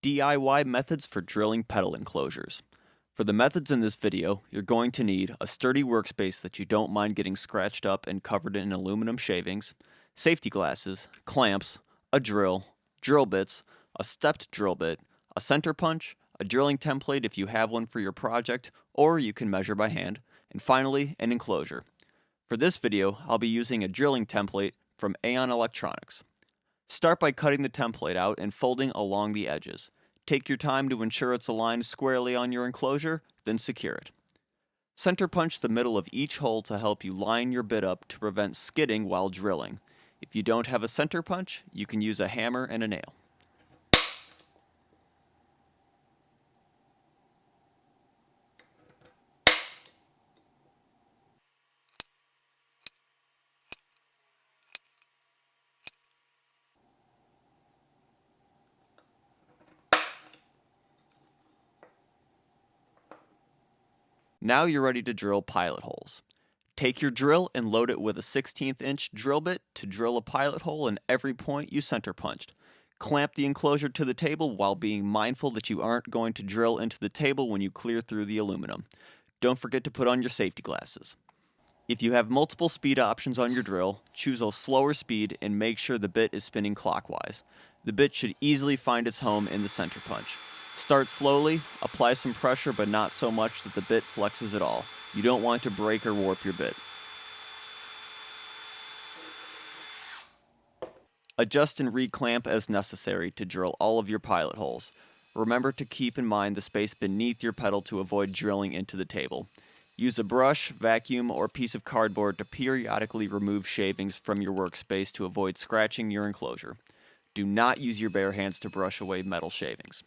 DIY methods for drilling pedal enclosures. For the methods in this video, you're going to need a sturdy workspace that you don't mind getting scratched up and covered in aluminum shavings, safety glasses, clamps, a drill bits, a stepped drill bit, a center punch, a drilling template if you have one for your project, or you can measure by hand, and finally, an enclosure. For this video, I'll be using a drilling template from Aion Electronics. Start by cutting the template out and folding along the edges. Take your time to ensure it's aligned squarely on your enclosure, then secure it. Center punch the middle of each hole to help you line your bit up to prevent skidding while drilling. If you don't have a center punch, you can use a hammer and a nail. Now you're ready to drill pilot holes. Take your drill and load it with a 1/16 inch drill bit to drill a pilot hole in every point you center punched. Clamp the enclosure to the table while being mindful that you aren't going to drill into the table when you clear through the aluminum. Don't forget to put on your safety glasses. If you have multiple speed options on your drill, choose a slower speed and make sure the bit is spinning clockwise. The bit should easily find its home in the center punch. Start slowly, apply some pressure but not so much that the bit flexes at all. You don't want to break or warp your bit. Adjust and reclamp as necessary to drill all of your pilot holes. Remember to keep in mind the space beneath your pedal to avoid drilling into the table. Use a brush, vacuum, or piece of cardboard to periodically remove shavings from your workspace to avoid scratching your enclosure. Do not use your bare hands to brush away metal shavings.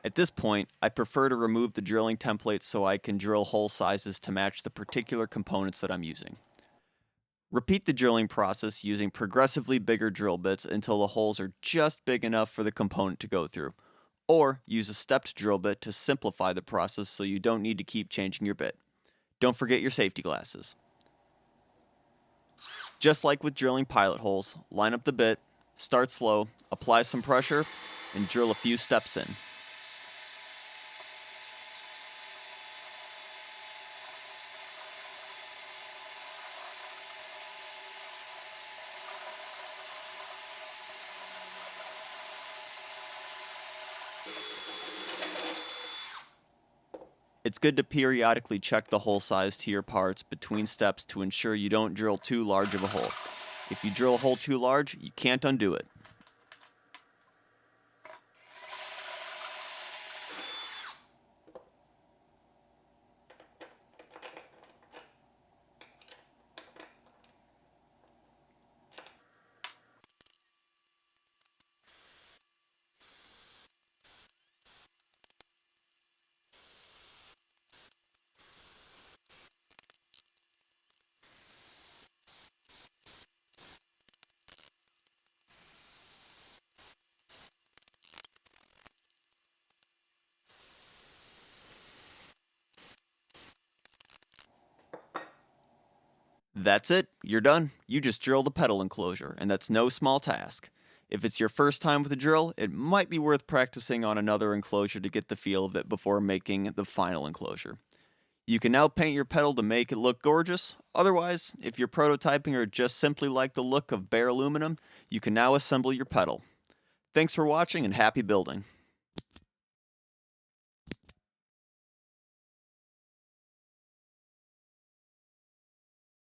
At this point, I prefer to remove the drilling template so I can drill hole sizes to match the particular components that I'm using. Repeat the drilling process using progressively bigger drill bits until the holes are just big enough for the component to go through, or use a stepped drill bit to simplify the process so you don't need to keep changing your bit. Don't forget your safety glasses. Just like with drilling pilot holes, line up the bit, start slow, apply some pressure, and drill a few steps in. It's good to periodically check the hole size to your parts between steps to ensure you don't drill too large of a hole. If you drill a hole too large, you can't undo it. That's it, you're done. You just drilled a pedal enclosure, and that's no small task. If it's your first time with a drill, it might be worth practicing on another enclosure to get the feel of it before making the final enclosure. You can now paint your pedal to make it look gorgeous. Otherwise, if you're prototyping or just simply like the look of bare aluminum, you can now assemble your pedal. Thanks for watching and happy building.